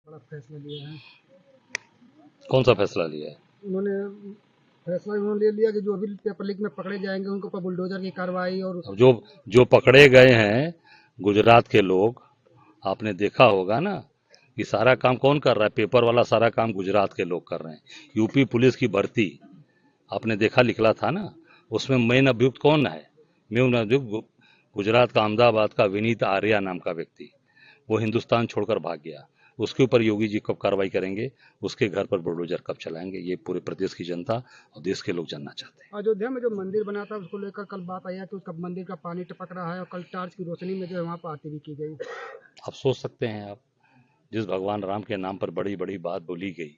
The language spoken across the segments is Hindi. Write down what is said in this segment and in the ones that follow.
बड़ा फैसला लिया है। कौन सा फैसला लिया है? उन्होंने फैसला उन्होंने ले लिया कि जो अभी पेपर लीक में पकड़े जाएंगे उनके ऊपर बुलडोजर की कार्रवाई और अब जो जो पकड़े गए हैं गुजरात के लोग, आपने देखा होगा ना कि सारा काम कौन कर रहा है? पेपर वाला सारा काम गुजरात के लोग कर रहे हैं। यूपी पुलिस की भर्ती आपने देखा निकला था ना, उसमें मेन अभियुक्त कौन है? मेन अभियुक्त गुजरात का अहमदाबाद का विनीत आर्या नाम का व्यक्ति, वो हिंदुस्तान छोड़कर भाग गया। उसके ऊपर योगी जी कब कार्रवाई करेंगे, उसके घर पर बुलडोजर कब चलाएंगे, ये पूरे प्रदेश की जनता और देश के लोग जानना चाहते हैं। अयोध्या में जो मंदिर बना था उसको लेकर कल बात आई है कि उसका मंदिर का पानी टपक रहा है और कल टार्च की रोशनी में जो है वहाँ पर आरती भी की गई। आप सोच सकते हैं, आप जिस भगवान राम के नाम पर बड़ी बड़ी बात बोली गई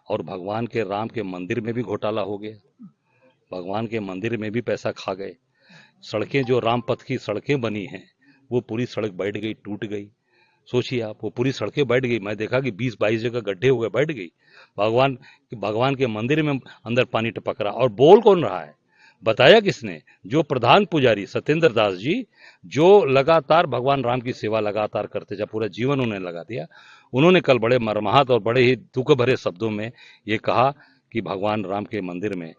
और भगवान के राम के मंदिर में भी घोटाला हो गया, भगवान के मंदिर में भी पैसा खा गए। सड़कें जो राम पथ की सड़कें बनी हैं वो पूरी सड़क बैठ गई, टूट गई। सोचिए आप, वो पूरी सड़कें बैठ गई। मैं देखा कि 20-22 जगह गड्ढे हो गए, बैठ गई। भगवान के मंदिर में अंदर पानी टपक रहा। और बोल कौन रहा है, बताया किसने? जो प्रधान पुजारी सत्येंद्र दास जी, जो लगातार भगवान राम की सेवा लगातार करते जा, पूरा जीवन उन्होंने लगा दिया। उन्होंने कल बड़े मर्माहत और बड़े ही दुख भरे शब्दों में ये कहा कि भगवान राम के मंदिर में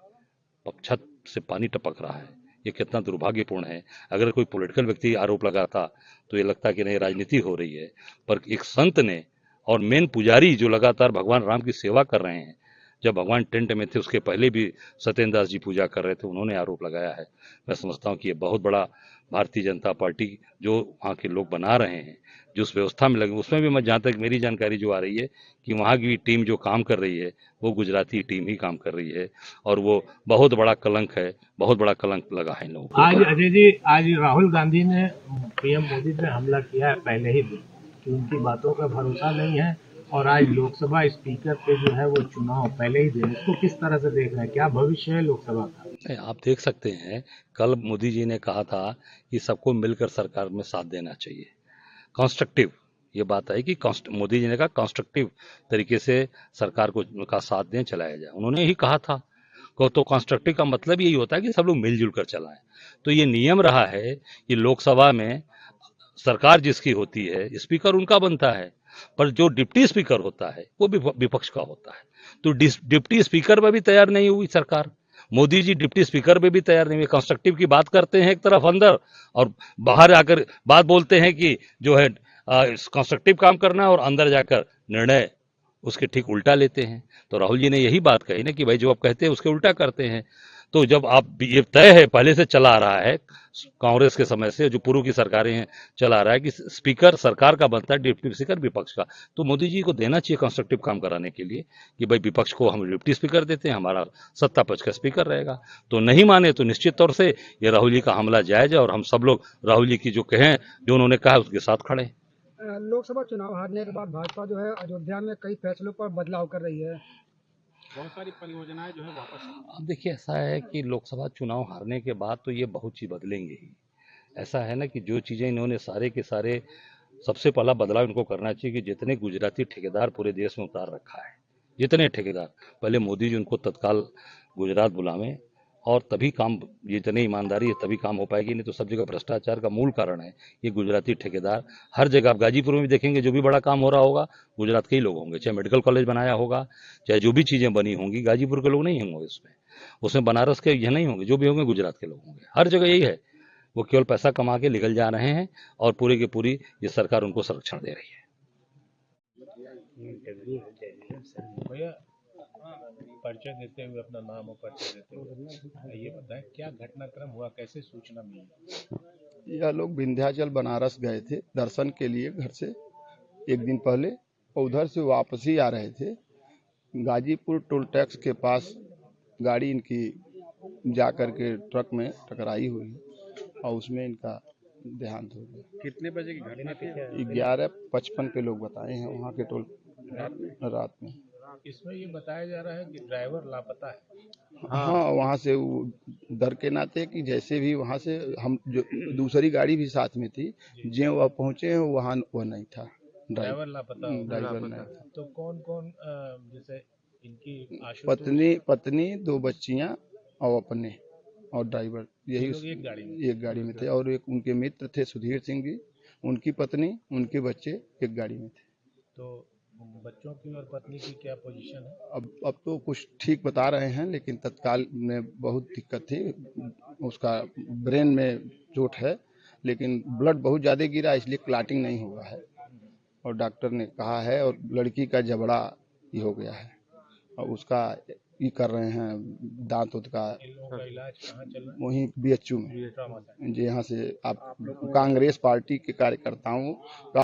छत से पानी टपक रहा है। ये कितना दुर्भाग्यपूर्ण है। अगर कोई पॉलिटिकल व्यक्ति आरोप लगाता तो ये लगता कि नहीं राजनीति हो रही है, पर एक संत ने और मेन पुजारी जो लगातार भगवान राम की सेवा कर रहे हैं, जब भगवान टेंट में थे उसके पहले भी सत्येंद्र दास जी पूजा कर रहे थे, उन्होंने आरोप लगाया है। मैं समझता हूँ कि ये बहुत बड़ा भारतीय जनता पार्टी जो वहाँ के लोग बना रहे हैं, जो उस व्यवस्था में लगे, उसमें भी मैं जहाँ तक मेरी जानकारी जो आ रही है कि वहाँ की टीम जो काम कर रही है वो गुजराती टीम ही काम कर रही है और वो बहुत बड़ा कलंक है, बहुत बड़ा कलंक लगा है इन लोगों को। आज अजय जी, आज राहुल गांधी ने पीएम मोदी पे हमला किया है पहले ही दिन कि उनकी बातों का भरोसा नहीं है, और आज लोकसभा स्पीकर पे जो है वो चुनाव पहले ही दिन, इसको किस तरह से देख रहे हैं? क्या भविष्य है लोकसभा का? आप देख सकते हैं, कल मोदी जी ने कहा था कि सबको मिलकर सरकार में साथ देना चाहिए, कंस्ट्रक्टिव। ये बात है कि मोदी जी ने कहा कंस्ट्रक्टिव तरीके से सरकार को का साथ दें, चलाया जाए। उन्होंने ही कहा था तो कंस्ट्रक्टिव का मतलब यही होता है कि सब लोग मिलजुल कर चलाएं। तो ये नियम रहा है कि लोकसभा में सरकार जिसकी होती है स्पीकर उनका बनता है, पर जो डिप्टी स्पीकर होता है वो भी विपक्ष का होता है। तो डिप्टी स्पीकर में भी तैयार नहीं हुई सरकार, मोदी जी डिप्टी स्पीकर में भी तैयार नहीं हुए। कंस्ट्रक्टिव की बात करते हैं एक तरफ अंदर, और बाहर आकर बात बोलते हैं कि जो है कंस्ट्रक्टिव काम करना है, और अंदर जाकर निर्णय उसके ठीक उल्टा लेते हैं। तो राहुल जी ने यही बात कही ना कि भाई जो आप कहते हैं उसके उल्टा करते हैं। तो जब आप ये तय है, पहले से चला आ रहा है कांग्रेस के समय से, जो पूर्व की सरकारें हैं, चला आ रहा है कि स्पीकर सरकार का बनता है, डिप्टी स्पीकर विपक्ष का। तो मोदी जी को देना चाहिए कंस्ट्रक्टिव काम कराने के लिए कि भाई विपक्ष को हम डिप्टी स्पीकर देते हैं, हमारा सत्ता पक्ष का स्पीकर रहेगा। तो नहीं माने तो निश्चित तौर से ये राहुल जी का हमला जायज है, और हम सब लोग राहुल जी की जो कहें, जो उन्होंने कहा उसके साथ खड़े हैं। लोकसभा चुनाव हारने के बाद भाजपा जो है अयोध्या में कई फैसलों पर बदलाव कर रही है। बहुत सारी परियोजनाएं जो है वापस। अब देखिए, ऐसा है कि लोकसभा चुनाव हारने के बाद तो ये बहुत चीज बदलेंगे ही। ऐसा है ना कि जो चीजें इन्होंने सारे के सारे, सबसे पहला बदलाव इनको करना चाहिए कि जितने गुजराती ठेकेदार पूरे देश में उतार रखा है, जितने ठेकेदार, पहले मोदी जी उनको तत्काल गुजरात बुलावें, और तभी काम, जितनी ईमानदारी है तभी काम हो पाएगी। नहीं तो सब जगह भ्रष्टाचार का मूल कारण है ये गुजराती ठेकेदार। हर जगह आप गाजीपुर में भी देखेंगे, जो भी बड़ा काम हो रहा होगा गुजरात के ही लोग होंगे। चाहे मेडिकल कॉलेज बनाया होगा, चाहे जो भी चीजें बनी होंगी, गाजीपुर के लोग नहीं होंगे उसमें, उसमें बनारस के ये नहीं होंगे, जो भी होंगे गुजरात के लोग होंगे। हर जगह यही है, वो केवल पैसा कमा के निकल जा रहे हैं और पूरी की पूरी ये सरकार उनको संरक्षण दे रही है। भैया, परिचय देते हुए, अपना नाम और परिचय देते हुए ये बताएं क्या घटनाक्रम हुआ, कैसे सूचना मिली? यह लोग विंध्याचल बनारस गए थे दर्शन के लिए घर से एक दिन पहले, और उधर से वापसी आ रहे थे। गाजीपुर टोल टैक्स के पास गाड़ी इनकी जाकर के ट्रक में टकराई हुई और उसमें इनका देहांत हो गया। कितने बजे की घटना थी? 11:55 पे लोग बताए हैं वहाँ के टोल रात में। इसमें ये बताया जा रहा है कि ड्राइवर लापता है। हाँ, वहाँ से वो डर के नाते कि जैसे भी वहाँ से हम, जो दूसरी गाड़ी भी साथ में थी, जो वह पहुँचे वहाँ वह नहीं था, ड्राइवर लापता ड्राइवर नहीं था। तो कौन कौन, जैसे इनकी पत्नी 2 बच्चियां और अपने और ड्राइवर, यही लोग एक गाड़ी में थे। और एक उनके मित्र थे सुधीर सिंह जी, उनकी पत्नी, उनके बच्चे एक गाड़ी में थे। तो बच्चों की और पत्नी की क्या पोजीशन है? अब तो कुछ ठीक बता रहे हैं, लेकिन तत्काल में बहुत दिक्कत थी। उसका ब्रेन में चोट है, लेकिन ब्लड बहुत ज़्यादा गिरा, इसलिए क्लॉटिंग नहीं हुआ है। और डॉक्टर ने कहा है, और लड़की का जबड़ा ही हो गया है, और उसका ये कर रहे हैं दांत उत का। इन लोगों का इलाज कहाँ चल रहा वहीं BHU में, है? जी, यहाँ से आप कांग्रेस पार्टी के कार्यकर्ताओं का